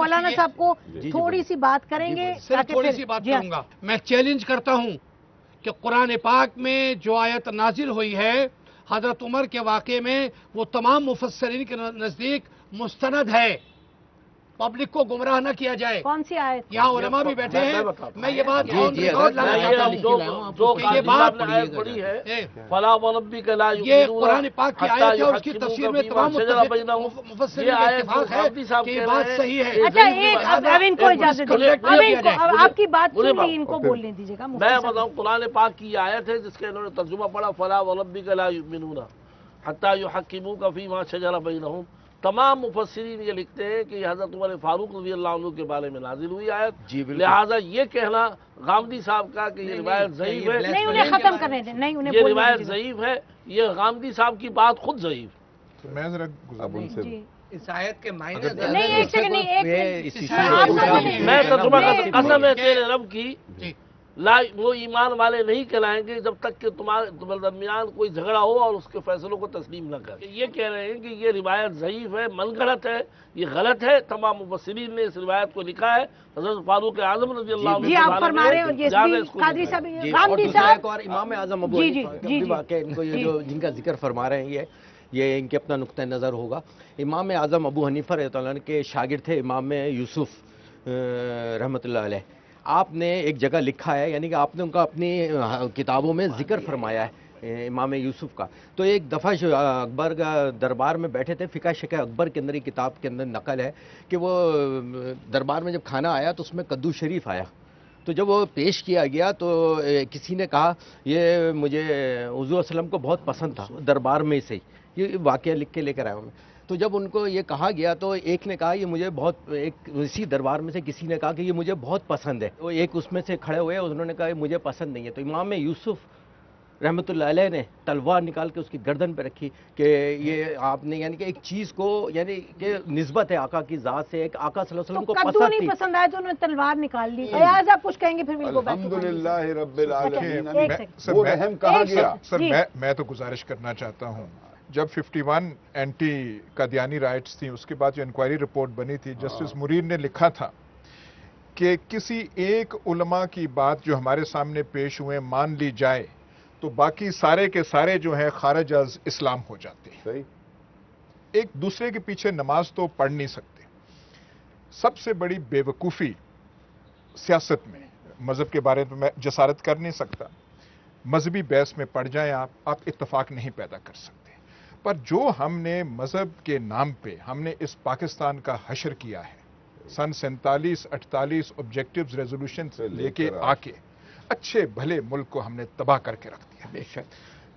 مولانا صاحب کو تھوڑی سی بات کریں گے؟ صرف تھوڑی سی بات کروں گا. میں چیلنج کرتا ہوں کہ قرآن پاک میں جو آیت نازل ہوئی ہے حضرت عمر کے واقعے میں، وہ تمام مفسرین کے نزدیک مستند ہے. پبلک کو گمراہ نہ کیا جائے. کون سی آیت؟ یہاں علماء بھی بیٹھے ہیں. میں یہ بات ریکارڈ لانا چاہتا ہوں. جو آیت پڑھی ہے فَلَا وَرَبِّكَ لَا یہ يُؤْمِنُونَ قرآن پاک کی آیت ہے، اس کی تفسیر میں تمام مفسرین کا اتفاق ہے کہ یہ بات صحیح ہے. اچھا ایک اب ان کو اجازت دیں، اب آپ کی بات سن لی، ان کو بولنے دیجیے گا. میں بتاؤں قرآن پاک کی آیت ہے جس کے انہوں نے ترجمہ پڑھا فَلَا وَرَبِّكَ لَا يُؤْمِنُونَ حَتَّى يُحَكِّمُوكَ فِي مَا شَجَرَ بَيْنَهُمْ. تمام مفسرین یہ لکھتے ہیں کہ یہ حضرت عمر فاروق رضی اللہ عنہ کے بارے میں نازل ہوئی آیت. لہٰذا یہ کہنا غامدی صاحب کا کہ یہ روایت ضعیف ہے، نہیں انہیں ختم کرنے دیں، نہیں انہیں یہ روایت ضعیف ہے، یہ غامدی صاحب کی بات خود ضعیف. میں ذرا اس آیت کے معنی نہیں، ایک سیکنڈ میں ترجمہ کرتا ہوں. قسم ہے تیرے رب کی وہ ایمان والے نہیں کہلائیں گے جب تک کہ تمہارے درمیان کوئی جھگڑا ہو اور اس کے فیصلوں کو تسلیم نہ کرے. یہ کہہ رہے ہیں کہ یہ روایت ضعیف ہے، من گھڑت ہے، یہ غلط ہے. تمام مفسرین نے اس روایت کو لکھا ہے. حضرت فاروق اعظم رضی اللہ عنہ جی آپ فرما رہے ہیں قادری صاحب، غامدی صاحب اور امام اعظم ابو حنیفہ واقعہ ان کو یہ جو جن کا ذکر فرما رہے ہیں یہ ان کے اپنا نقطہ نظر ہوگا. امام اعظم ابو حنیفہ رضی اللہ عنہ کے شاگرد تھے امام یوسف رحمۃ اللہ علیہ. آپ نے ایک جگہ لکھا ہے، یعنی کہ آپ نے ان کا اپنی کتابوں میں ذکر فرمایا ہے امام یوسف کا. تو ایک دفعہ اکبر کا دربار میں بیٹھے تھے، فقہ شقہ اکبر کے اندر یہ کتاب کے اندر نقل ہے کہ وہ دربار میں جب کھانا آیا تو اس میں کدو شریف آیا. تو جب وہ پیش کیا گیا تو کسی نے کہا یہ مجھے حضور صلی اللہ علیہ وسلم کو بہت پسند تھا، دربار میں سے یہ واقعہ لکھ کے لے کر آیا ہوں. تو جب ان کو یہ کہا گیا تو ایک نے کہا یہ مجھے بہت، ایک اسی دربار میں سے کسی نے کہا کہ یہ مجھے بہت پسند ہے. وہ ایک اس میں سے کھڑے ہوئے، انہوں نے کہا یہ مجھے پسند نہیں ہے. تو امام یوسف رحمۃ اللہ علیہ نے تلوار نکال کے اس کی گردن پہ رکھی کہ یہ آپ نے، یعنی کہ ایک چیز کو، یعنی کہ نسبت ہے آقا کی ذات سے، ایک آقا صلی اللہ علیہ وسلم کو کدو نہیں پسند آئے تو انہوں نے تلوار نکال لی. ایاز آپ کچھ کہیں گے پھر ان کو الحمدللہ رب العالمین. سر میں تو گزارش کرنا چاہتا ہوں، جب 51 اینٹی قادیانی رائٹس تھیں اس کے بعد جو انکوائری رپورٹ بنی تھی، جسٹس مرید نے لکھا تھا کہ کسی ایک علماء کی بات جو ہمارے سامنے پیش ہوئے مان لی جائے تو باقی سارے کے سارے جو ہیں خارج از اسلام ہو جاتے ہیں. صحیح. ایک دوسرے کے پیچھے نماز تو پڑھ نہیں سکتے. سب سے بڑی بے وقوفی سیاست میں، مذہب کے بارے میں جسارت کر نہیں سکتا، مذہبی بحث میں پڑ جائیں آپ اتفاق نہیں پیدا کر سکتے. پر جو ہم نے مذہب کے نام پہ ہم نے اس پاکستان کا حشر کیا ہے، سن 47-48 آبجیکٹیوز ریزولوشن لے کے آ کے اچھے بھلے ملک کو ہم نے تباہ کر کے رکھ دیا. بے شک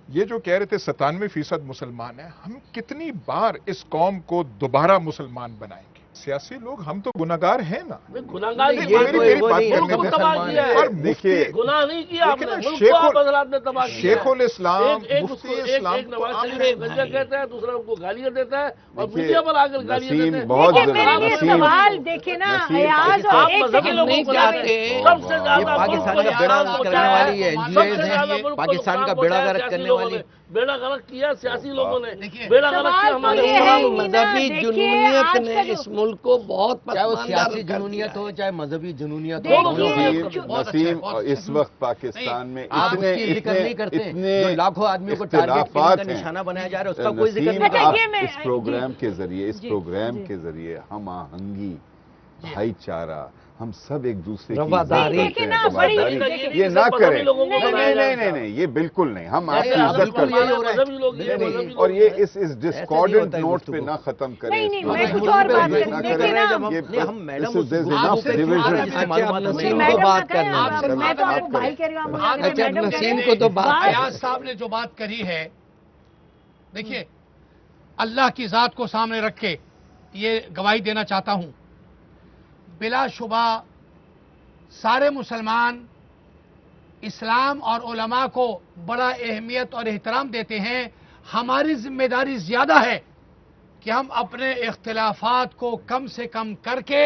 یہ جو کہہ رہے تھے 97% مسلمان ہیں، ہم کتنی بار اس قوم کو دوبارہ مسلمان بنائیں گے؟ سیاسی لوگ ہم تو گناہگار ہیں نا. گناہ نہیں کیا آپ نے، شیخ الاسلام مفتی اسلام گنجا کہتا ہے، دوسرا کو گالیاں دیتا ہے اور میڈیا پر آ کر گالیاں دیتے ہیں. سوال دیکھیں نا، ایاز آپ مذہبی لوگوں کو سب سے زیادہ پاکستان کا بیڑا غرق کرنے والی ہے پاکستان کا بیڑا غرق کرنے والی، بیڑا غرق کیا سیاسی لوگوں نے، بیڑا غرق کیا ہمارے مذہبی جنونیت نے اس ملک کو بہت، چاہے وہ سیاسی جنونیت ہو چاہے مذہبی جنونیت ہو. نسیم اس وقت پاکستان میں آپ اس کی ذکر نہیں کرتے، جو لاکھوں آدمیوں کو ٹارگیٹ کا نشانہ بنایا جا رہا ہے اس کا کوئی ذکر نہیں کرتے. اس پروگرام کے ذریعے ہم آہنگی، بھائی چارہ، ہم سب ایک دوسرے کی یہ نہ کریں. نہیں یہ بالکل نہیں. ہم آپ کی عزت کرتے ہیں اور یہ اس ڈسکارڈنٹ نوٹ پہ نہ ختم کریں. ایاز صاحب نے جو بات کری ہے، دیکھیے اللہ کی ذات کو سامنے رکھ کے یہ گواہی دینا چاہتا ہوں، بلا شبہ سارے مسلمان اسلام اور علماء کو بڑا اہمیت اور احترام دیتے ہیں. ہماری ذمہ داری زیادہ ہے کہ ہم اپنے اختلافات کو کم سے کم کر کے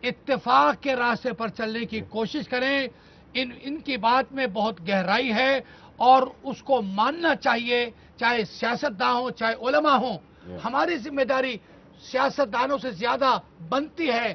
اتفاق کے راستے پر چلنے کی کوشش کریں. ان کی بات میں بہت گہرائی ہے اور اس کو ماننا چاہیے، چاہے سیاستدان ہوں چاہے علماء ہوں. ہماری ذمہ داری سیاستدانوں سے زیادہ بنتی ہے